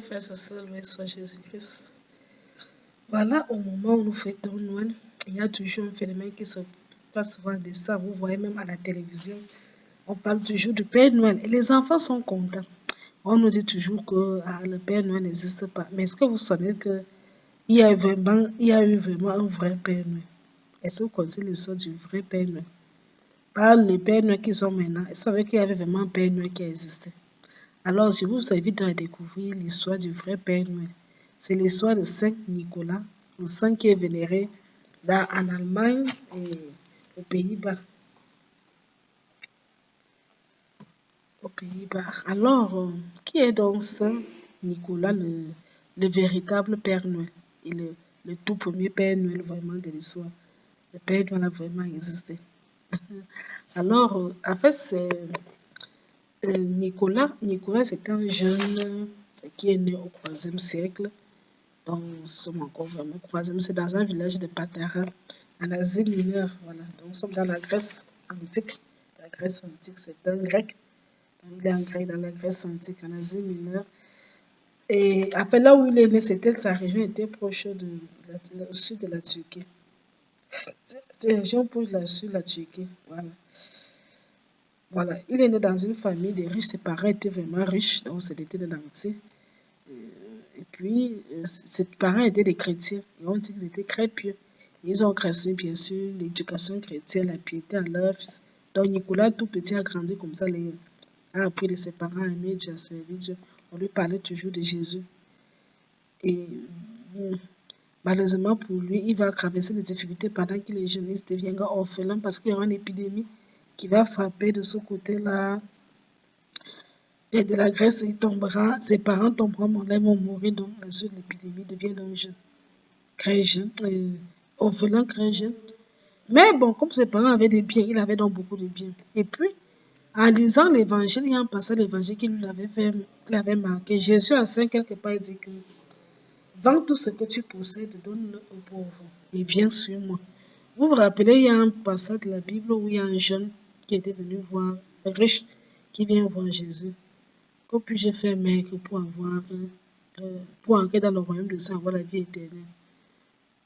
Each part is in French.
frères et sœurs, loué soit Jésus-Christ. Voilà, au moment où nous fêtons Noël, il y a toujours un phénomène qui se passe souvent en décembre. Vous voyez même à la télévision, on parle toujours du Père Noël et les enfants sont contents. On nous dit toujours que le Père Noël n'existe pas. Mais est-ce que vous savez qu'il y a eu vraiment un vrai Père Noël? Est-ce que vous connaissez l'histoire du vrai Père Noël? Pas le Père Noël qu'ils ont maintenant. Vous savez qu'il y avait vraiment un Père Noël qui existait. Alors, je vous invite à découvrir l'histoire du vrai Père Noël. C'est l'histoire de Saint Nicolas, le saint qui est vénéré en Allemagne et aux Pays-Bas. Alors, qui est donc Saint Nicolas, le véritable Père Noël et le tout premier Père Noël vraiment de l'histoire? Le Père Noël a vraiment existé. Alors, en fait, c'est Nicolas, c'est un jeune qui est né au 3e siècle. Donc, nous sommes encore vraiment au 3e, c'est dans un village de Patara, en Asie mineure. Voilà. Donc, nous sommes dans la Grèce antique. La Grèce antique, c'est un grec. Donc, il est un grec dans la Grèce antique, en Asie mineure. Et après, là où il est né, sa région était proche au sud de la Turquie. C'est la région proche de la Turquie. Voilà. Voilà, il est né dans une famille de riches. Ses parents étaient vraiment riches, donc c'était des nantis. Et puis, ses parents étaient des chrétiens. Et on dit qu'ils étaient très pieux. Ils ont grâce, bien sûr, l'éducation chrétienne, la piété à leur fils. Donc, Nicolas, tout petit, a grandi comme ça. A appris de ses parents à aimer Dieu, à servir Dieu. On lui parlait toujours de Jésus. Et malheureusement pour lui, il va traverser des difficultés pendant qu'il est jeune. Il deviendra orphelin parce qu'il y aura une épidémie qui va frapper de ce côté-là. Et de la Grèce, ses parents tomberont malades, vont mourir. Donc, la suite de l'épidémie devient donc jeune, très jeune, orphelin très jeune. Mais bon, comme ses parents avaient des biens, il avait donc beaucoup de biens. Et puis, en lisant l'évangile, il y a un passage de l'évangile qui qui l'avait marqué. Jésus enseigne quelque part, il dit que vends tout ce que tu possèdes, donne-le aux pauvres et viens sur moi. Vous vous rappelez, il y a un passage de la Bible où il y a un jeune qui était venu voir, un riche, qui vient voir Jésus. Que puis-je faire, maître, pour entrer dans le royaume de Dieu, avoir la vie éternelle?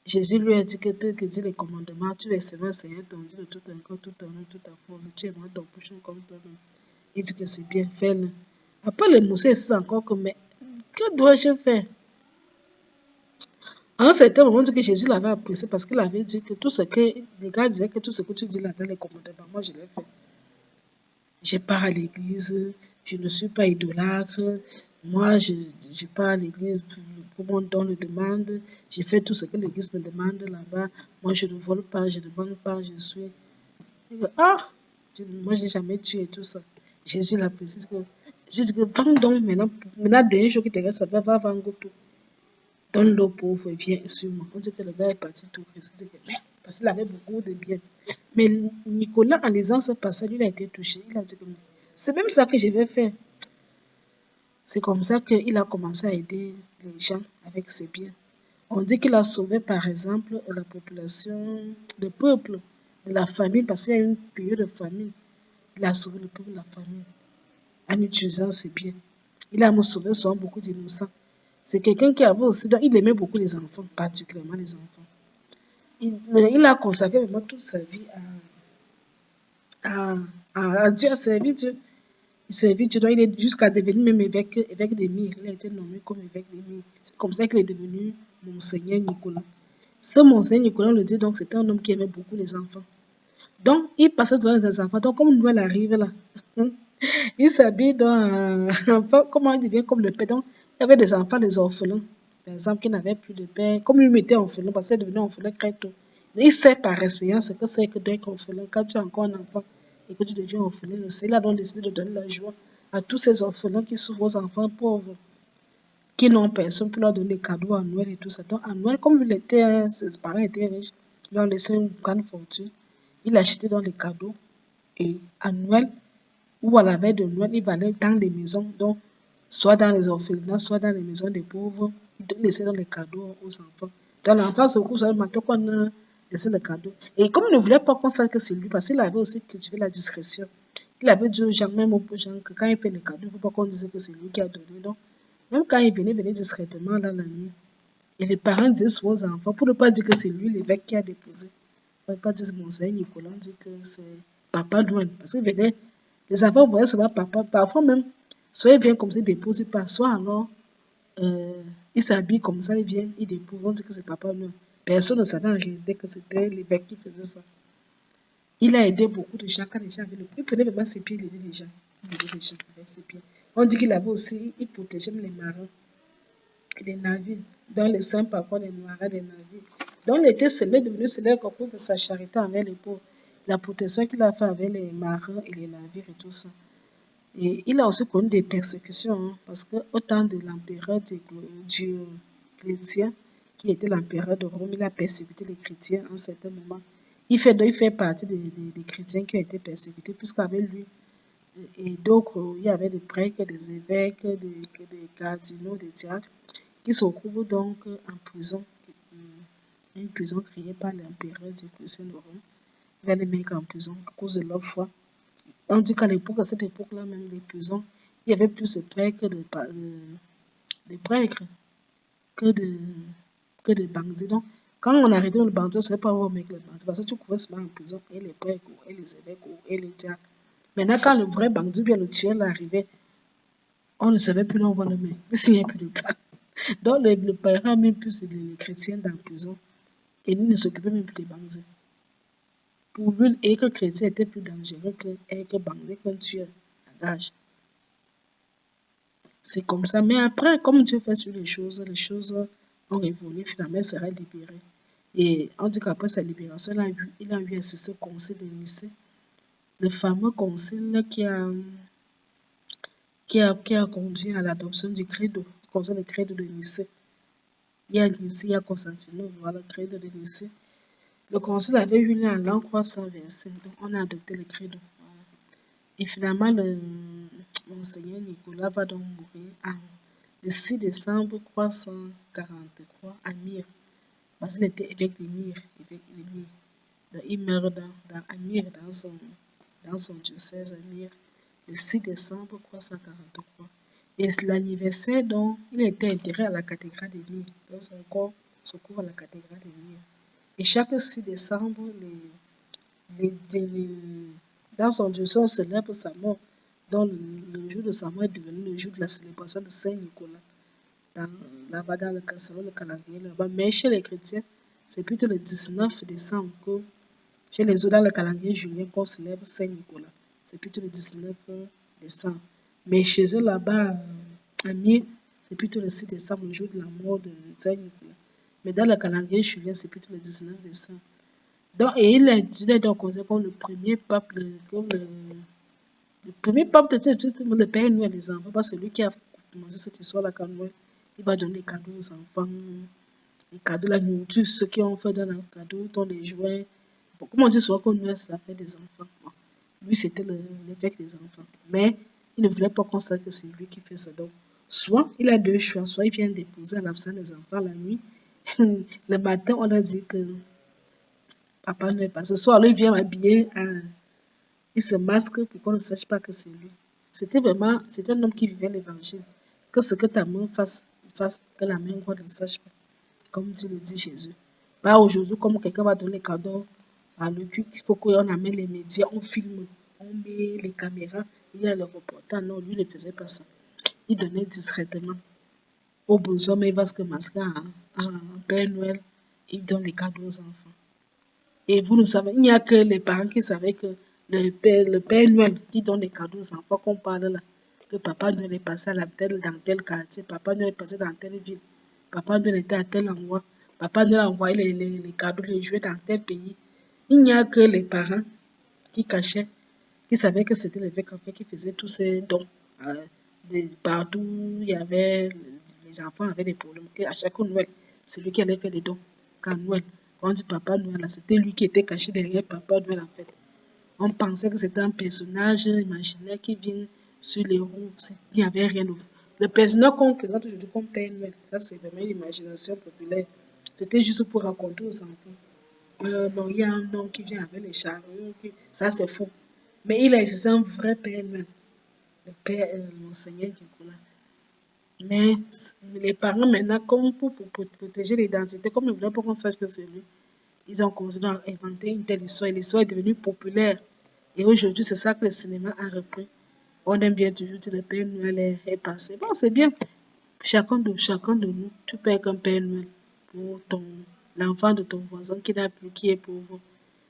Jésus lui a dit que dit les commandements, tu les serviras, Seigneur ton Dieu, de tout ton cœur, tout ton âme, toute ta force, tu aimeras ton prochain comme toi-même. Il dit que c'est bien, fais-le. Après, le monsieur insiste encore que, mais que dois-je faire? À un certain moment, on dit que Jésus l'avait apprécié parce qu'il avait dit que les gars disaient que tout ce que tu dis là dans les commandements, moi je l'ai fait. Je pars à l'église, je ne suis pas idolâtre. Moi, je pars à l'église pour mon don le demande. Je fais tout ce que l'église me demande là-bas. Moi, je ne vole pas, je ne banque pas, je suis. Moi, je n'ai jamais tué tout ça. Jésus l'a précisé que. Je dis que vends donc maintenant, dernier jour qui te reste, va vendre tout. Donne-le aux pauvres et viens sur moi. On dit que le gars est parti tout triste. Parce qu'il avait beaucoup de biens. Mais Nicolas, en lisant ce passage, il a été touché. Il a dit que c'est même ça que je vais faire. C'est comme ça qu'il a commencé à aider les gens avec ses biens. On dit qu'il a sauvé, par exemple, la population, le peuple, de la famine, parce qu'il y a une période de famine. Il a sauvé le peuple de la famine en utilisant ses biens. Il a sauvé souvent beaucoup d'innocents. C'est quelqu'un qui avait aussi, il aimait beaucoup les enfants, particulièrement les enfants. Il a consacré vraiment toute sa vie à Dieu, à servir Dieu. Il servit Dieu, donc il est jusqu'à devenir même évêque des Myres. Il a été nommé comme évêque des Myres. C'est comme ça qu'il est devenu Monseigneur Nicolas. Ce Monseigneur Nicolas, on le dit, donc c'était un homme qui aimait beaucoup les enfants. Donc, il passait devant les enfants. Donc, comme Noël arrive là, il s'habille dans comment il devient comme le père. Donc, il y avait des enfants, des orphelins, par exemple, qui n'avaient plus de père. Comme il mettait orphelin, parce qu'il est devenu orphelin très tôt. Il sait par expérience ce que c'est que d'être orphelin. Quand tu es encore un enfant et que tu deviens orphelin, il a donc décidé de donner la joie à tous ces orphelins qui souffrent, aux enfants pauvres, qui n'ont personne pour leur donner des cadeaux à Noël et tout ça. Donc, à Noël, comme ses parents étaient riches, ils lui ont laissé une grande fortune. Il achetait donc les cadeaux. Et à Noël, ou à la veille de Noël, il va aller dans les maisons, donc soit dans les orphelinats, soit dans les maisons des pauvres. Il laissait dans les cadeaux aux enfants. Dans l'enfance, au cours, le matin, qu'on a laissé le cadeau. Et comme il ne voulait pas qu'on sache que c'est lui, parce qu'il avait aussi cultivé la discrétion. Il avait dit aux gens, même aux gens, que quand il fait les cadeaux, il ne faut pas qu'on dise que c'est lui qui a donné. Donc, Même quand il venait discrètement là la nuit. Et les parents disaient souvent aux enfants, pour ne pas dire que c'est lui l'évêque qui a déposé. Pour ne pas dire que c'est Monseigneur Nicolas, on dit que c'est Papa Douane. Parce que les enfants voyaient seulement papa. Parfois même, soit il vient comme ça, il dépose pas. Soit alors, il s'habille comme ça, il vient, il dépose. On dit que c'est Papa Douane. Personne ne savait en réalité que c'était l'évêque qui faisait ça. Il a aidé beaucoup de gens quand les gens avaient le coup. Il prenait vraiment ses pieds, il aidait les gens. Il aidait les gens avec ses pieds. On dit qu'il avait aussi, il protégeait même les marins et les navires. Dans les saints parcours des noirs des navires. Donc il était célèbre, devenu célèbre à cause de sa charité envers les pauvres. La protection qu'il a fait avec les marins et les navires et tout ça. Et il a aussi connu des persécutions, hein, parce qu'au temps de l'empereur Dioclétien, qui était l'empereur de Rome, il a persécuté les chrétiens à un certain moment. Il fait partie des chrétiens qui ont été persécutés, puisqu'avec lui et d'autres, il y avait des prêtres, des évêques, des cardinaux, des diacres, qui se retrouvent donc en prison, une prison créée par l'empereur Dioclétien de Rome. Il va les mettre en prison à cause de leur foi. On dit qu'à l'époque, à cette époque-là, même les prisons, il y avait plus de prêtres de prêtres que de, que de bandits. Donc, quand on arrêtait le bandit, on ne savait pas où on mettre le bandit. Parce que tu pouvais se mettre en prison, et les prêtres, et les évêques, et les diacres. Maintenant, quand le vrai bandit, bien le tueur, arrivait, on ne savait plus où on va le mettre. S'il n'y a plus de cas. Donc, le parent même plus les chrétiens dans la prison. Et il ne s'occupait même plus des bandits. Pour lui, être chrétien était plus dangereux qu'être bandit, qu'un tueur à gage. C'est comme ça. Mais après, comme Dieu fait sur les choses ont évolué. Finalement, il sera libéré. Et on dit qu'après sa libération, il a eu assister au concile de Nicée. Le fameux concile qui a conduit à l'adoption du credo, le concile de credo de Nicée. Il y a Nicée, il y a Constantinople, voilà, le credo de Nicée. Le concile avait eu lieu en l'an 325, donc on a adopté le credo. Voilà. Et finalement, Monseigneur Nicolas va donc mourir le 6 décembre 343 à Myre, parce qu'il était évêque de Myre. Donc, il meurt à Myre, dans son diocèse à Myre, le 6 décembre 343. Et c'est l'anniversaire dont il a été enterré à la cathédrale de Myre. Donc son corps se trouve à la cathédrale de Myre. Et chaque 6 décembre, dans son diocèse, on célèbre sa mort. Donc le jour de sa mort est devenu le jour de la célébration de Saint Nicolas. Là-bas dans selon le calendrier là-bas. Mais chez les chrétiens, c'est plutôt le 19 décembre que chez les autres dans le calendrier julien qu'on célèbre Saint Nicolas. C'est plutôt le 19 décembre. Mais chez eux là-bas, à Myre, c'est plutôt le 6 décembre, le jour de la mort de Saint Nicolas. Mais dans le calendrier julien, c'est plutôt le 19 décembre. Donc, et il est donc considéré comme le premier pape, le premier pape, c'était justement le Père Noël des enfants, parce que c'est lui qui a commencé cette histoire-là quand Noël. Il va donner des cadeaux aux enfants, les cadeaux, la nourriture, ceux qui ont fait dans les cadeaux, dans les jouets. Bon, comme on dit souvent que Noël, c'est la fête des enfants. Bon, lui, c'était l'évêque des enfants. Mais il ne voulait pas qu'on sache que c'est lui qui fait ça. Donc, soit il a deux choix, soit il vient déposer à l'absence des enfants la nuit. Le matin, on a dit que Papa Noël passe. Soit il vient habillé, il se masque pour qu'on ne sache pas que c'est lui. C'était un homme qui vivait l'évangile. Que ce que ta main fasse, que la main droite ne sache pas. Comme Dieu le dit Jésus. Pas aujourd'hui, comme quelqu'un va donner les cadeaux à le culte, il faut qu'on amène les médias, on filme, on met les caméras, il y a le reporter. Non, lui ne faisait pas ça. Il donnait discrètement. Au besoin, mais il va se masquer à Père Noël, il donne les cadeaux aux enfants. Et vous ne savez, il n'y a que les parents qui savaient que le Père Noël qui donne les cadeaux aux enfants qu'on parle là, que Papa Noël est passé dans tel quartier, Papa Noël est passé dans telle ville, Papa Noël était à tel endroit, Papa Noël a envoyé les cadeaux, les jouets dans tel pays. Il n'y a que les parents qui cachaient, qui savaient que c'était l'évêque en fait qui faisait tous ces dons. Partout, il y avait, les enfants avaient des problèmes. À chaque Noël, c'est lui qui allait faire les dons. Quand Noël, quand on dit Papa Noël, c'était lui qui était caché derrière Papa Noël en fait. On pensait que c'était un personnage imaginaire qui vient sur les roues. Il n'y avait rien de fou. Le personnage qu'on présente aujourd'hui comme Père Noël, ça c'est vraiment une imagination populaire. C'était juste pour raconter aux enfants. Non, il y a un homme qui vient avec les chariots. Ça c'est faux. Mais il a existé un vrai Père Noël. Le Père, Monseigneur Nicolas. Mais les parents, maintenant, comme pour protéger l'identité, comme ils voulaient pas qu'on sache que c'est lui, ils ont continué à inventer une telle histoire. Et l'histoire est devenue populaire. Et aujourd'hui, c'est ça que le cinéma a repris. On aime bien toujours dire le Père Noël est passé. Bon, c'est bien. Chacun de nous, tu peux être un Père Noël pour l'enfant de ton voisin qui n'a plus, qui est pauvre.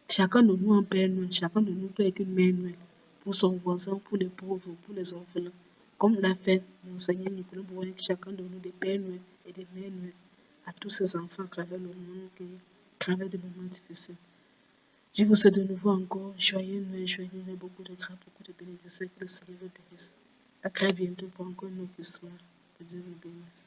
Chacun de nous un Père Noël, chacun de nous peut être une Mère Noël pour son voisin, pour les pauvres, pour les orphelins. Comme l'a fait Monseigneur Nicolas Bourget, chacun de nous des Pères Noël et des Mères Noël à tous ces enfants à travers le monde qui traversent des moments difficiles. Je vous souhaite de nouveau encore joyeux Noël, beaucoup de grâce, beaucoup de bénédictions et que le Seigneur vous bénisse. À très bientôt pour encore une autre histoire. Que Dieu vous bénisse.